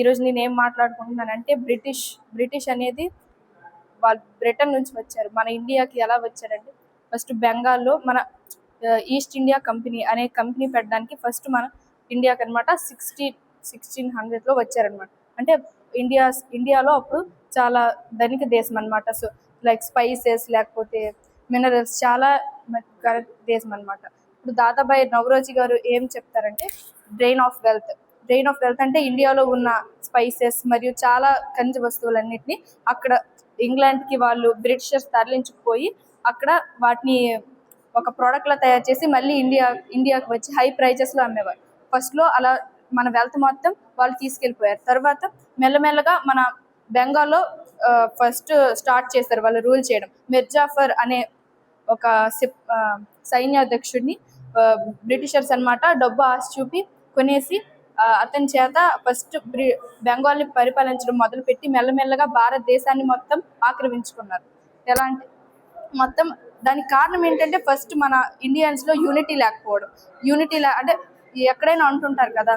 ఈరోజు నేనేం మాట్లాడుకుంటున్నానంటే బ్రిటిష్ అనేది వాళ్ళు బ్రిటన్ నుంచి వచ్చారు. మన ఇండియాకి ఎలా వచ్చారంటే ఫస్ట్ బెంగాల్లో మన ఈస్ట్ ఇండియా కంపెనీ అనే కంపెనీ పెట్టడానికి ఫస్ట్ మన ఇండియాకి అనమాట 1600లో వచ్చారనమాట. అంటే ఇండియాలో అప్పుడు చాలా ధనిక దేశం అనమాట. సో లైక్ స్పైసెస్ లేకపోతే మినరల్స్ చాలా దేశం అనమాట. ఇప్పుడు దాదాబాయి నవరోజీ గారు ఏం చెప్తారంటే డ్రెయిన్ ఆఫ్ వెల్త్ అంటే ఇండియాలో ఉన్న స్పైసెస్ మరియు చాలా ఖనిజ వస్తువులన్నిటిని అక్కడ ఇంగ్లాండ్కి వాళ్ళు బ్రిటిషర్స్ తరలించుకుపోయి అక్కడ వాటిని ఒక ప్రోడక్ట్ లా తయారు చేసి మళ్ళీ ఇండియాకి వచ్చి హై ప్రైజెస్ లో అమ్మేవారు. ఫస్ట్ లో అలా మన వెల్త్ మొత్తం వాళ్ళు తీసుకెళ్లిపోయారు. తర్వాత మెల్లమెల్లగా మన బెంగాల్లో ఫస్ట్ స్టార్ట్ చేశారు వాళ్ళు రూల్ చేయడం. మిర్జాఫర్ అనే ఒక సైన్యాధ్యక్షుడిని బ్రిటిషర్స్ అన్నమాట డబ్బు ఆశ చూపి కొనేసి అతని చేత ఫస్ట్ బెంగాల్ని పరిపాలించడం మొదలుపెట్టి మెల్లమెల్లగా భారతదేశాన్ని మొత్తం ఆక్రమించుకున్నారు. ఎలా అంటే మొత్తం దానికి కారణం ఏంటంటే ఫస్ట్ మన ఇండియన్స్ లో యూనిటీ లేకపోవడం. అంటే ఎక్కడైనా అంటుంటారు కదా,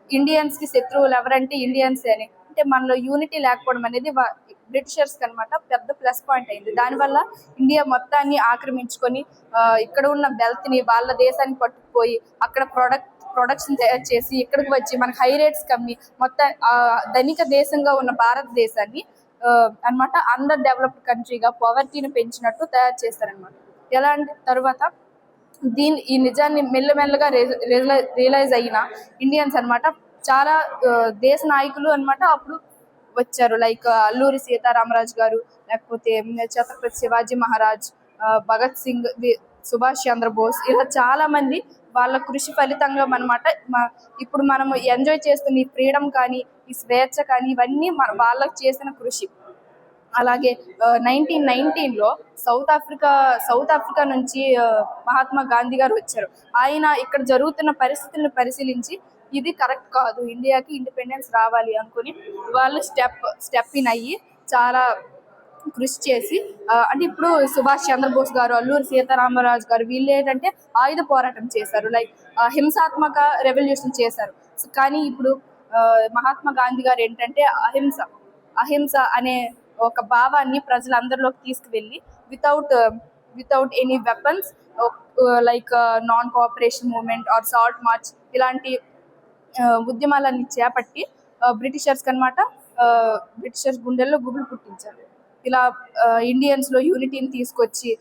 ఇండియన్స్ కి శత్రువులు ఎవరంటే ఇండియన్స్ అని. అంటే మనలో యూనిటీ లేకపోవడం అనేది బ్రిటిషర్స్ కి అనమాట పెద్ద ప్లస్ పాయింట్ అయింది. దానివల్ల ఇండియా మొత్తాన్ని ఆక్రమించుకొని ఇక్కడ ఉన్న వెల్త్ ని వాళ్ళ దేశానికి పట్టుకుపోయి అక్కడ ప్రొడక్ట్స్ తయారు చేసి ఇక్కడికి వచ్చి మనకి హై రేట్స్ కమ్మి మొత్తం ధనిక దేశంగా ఉన్న భారతదేశాన్ని అనమాట అండర్ డెవలప్డ్ కంట్రీగా పవర్టీని పెంచినట్టు తయారు చేస్తారనమాట. ఎలా అంటే తర్వాత ఈ నిజాన్ని మెల్లమెల్లగా రియలైజ్ అయిన ఇండియన్స్ అనమాట చాలా దేశ నాయకులు అనమాట అప్పుడు వచ్చారు. లైక్ అల్లూరి సీతారామరాజు గారు, లేకపోతే ఛత్రపతి శివాజీ మహారాజ్, భగత్ సింగ్, సుభాష్ చంద్రబోస్, ఇలా చాలా మంది వాళ్ళ కృషి ఫలితంగా అనమాట ఇప్పుడు మనము ఎంజాయ్ చేస్తున్న ఈ ఫ్రీడమ్ కానీ ఈ స్వేచ్ఛ కానీ ఇవన్నీ వాళ్ళకి చేసిన కృషి. అలాగే 1919లో సౌత్ ఆఫ్రికా నుంచి మహాత్మా గాంధీ గారు వచ్చారు. ఆయన ఇక్కడ జరుగుతున్న పరిస్థితులను పరిశీలించి ఇది కరెక్ట్ కాదు, ఇండియాకి ఇండిపెండెన్స్ రావాలి అనుకుని వాళ్ళు స్టెప్ ఇన్ అయ్యి చాలా కృషి చేసి అంటే ఇప్పుడు సుభాష్ చంద్రబోస్ గారు, అల్లూరి సీతారామరాజు గారు వీళ్ళు ఏంటంటే ఆయుధ పోరాటం చేశారు. లైక్ హింసాత్మక రెవల్యూషన్ చేశారు. కానీ ఇప్పుడు మహాత్మా గాంధీ గారు ఏంటంటే అహింస అనే ఒక భావాన్ని ప్రజలందరిలోకి తీసుకువెళ్ళి without any weapons like non cooperation movement or salt march ఇలాంటి ఉద్యమాలన్నీ చేపట్టి బ్రిటిషర్స్ గుండెల్లో గుబులు పుట్టించారు. ఇలా ఇండియన్స్ లో యూనిటీని తీసుకొచ్చి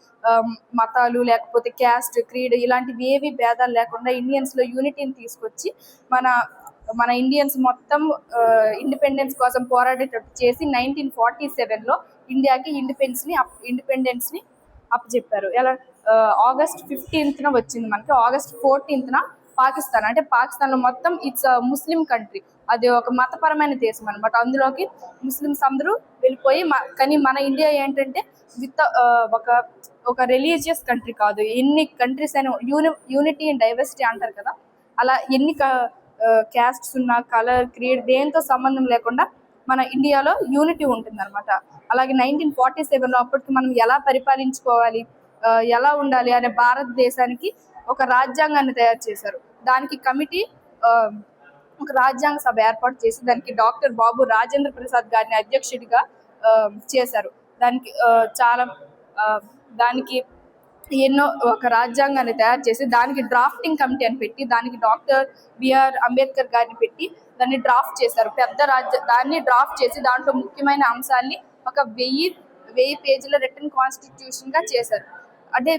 మతాలు లేకపోతే క్యాస్ట్ క్రీడ్ ఇలాంటివి ఏవి భేదాలు లేకుండా ఇండియన్స్ లో యూనిటీని తీసుకొచ్చి మన ఇండియన్స్ మొత్తం ఇండిపెండెన్స్ కోసం పోరాడేటట్టు చేసి 1947లో ఇండియాకి ఇండిపెండెన్స్ ని అప్పచెప్పారు. ఎలా ఆగస్ట్ 15న వచ్చింది మనకి. ఆగస్ట్ 14న పాకిస్తాన్ లో మొత్తం ఇట్స్ ముస్లిం కంట్రీ, అది ఒక మతపరమైన దేశం అనమాట. అందులోకి ముస్లిమ్స్ అందరూ వెళ్ళిపోయి కానీ మన ఇండియా ఏంటంటే ఒక రిలీజియస్ కంట్రీ కాదు. ఎన్ని కంట్రీస్ అయినా యూనిటీ అండ్ డైవర్సిటీ అంటారు కదా, అలా ఎన్ని క్యాస్ట్స్ ఉన్న కలర్ క్రీడ్ దేంతో సంబంధం లేకుండా మన ఇండియాలో యూనిటీ ఉంటుంది అనమాట. అలాగే 1947లో అప్పటికి మనం ఎలా పరిపాలించుకోవాలి, ఎలా ఉండాలి అనే భారతదేశానికి ఒక రాజ్యాంగాన్ని తయారు చేశారు. దానికి కమిటీ ఒక రాజ్యాంగ సభ ఏర్పాటు చేసి దానికి డాక్టర్ బాబు రాజేంద్ర ప్రసాద్ గారిని అధ్యక్షుడిగా చేశారు. దానికి ఎన్నో ఒక రాజ్యాంగాన్ని తయారు చేసి దానికి డ్రాఫ్టింగ్ కమిటీ అని పెట్టి దానికి డాక్టర్ బిఆర్ అంబేద్కర్ గారిని పెట్టి దాన్ని డ్రాఫ్ట్ చేశారు. దాన్ని డ్రాఫ్ట్ చేసి దాంట్లో ముఖ్యమైన అంశాన్ని ఒక 1000 పేజీల రిటన్ కాన్స్టిట్యూషన్ గా చేశారు. అంటే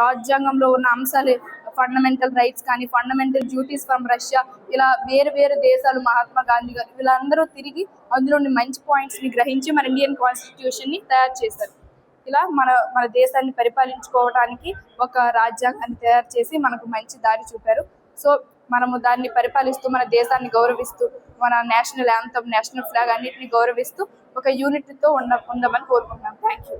రాజ్యాంగంలో ఉన్న అంశాలు ఫండమెంటల్ రైట్స్ కానీ ఫండమెంటల్ డ్యూటీస్ ఫ్రమ్ రష్యా, ఇలా వేరు దేశాలు మహాత్మా గాంధీ గారు వీళ్ళందరూ తిరిగి అందులోని మంచి పాయింట్స్ ని గ్రహించి మన ఇండియన్ కాన్స్టిట్యూషన్ ని తయారు చేశారు. ఇలా మన దేశాన్ని పరిపాలించుకోవడానికి ఒక రాజ్యాంగాన్ని తయారు చేసి మనకు మంచి దారి చూపారు. సో మనము దాన్ని పరిపాలిస్తూ మన దేశాన్ని గౌరవిస్తూ మన నేషనల్ యాంథమ్ నేషనల్ ఫ్లాగ్ అన్నిటిని గౌరవిస్తూ ఒక యూనిటీతో ఉండమని కోరుకుంటున్నాను. Thank you.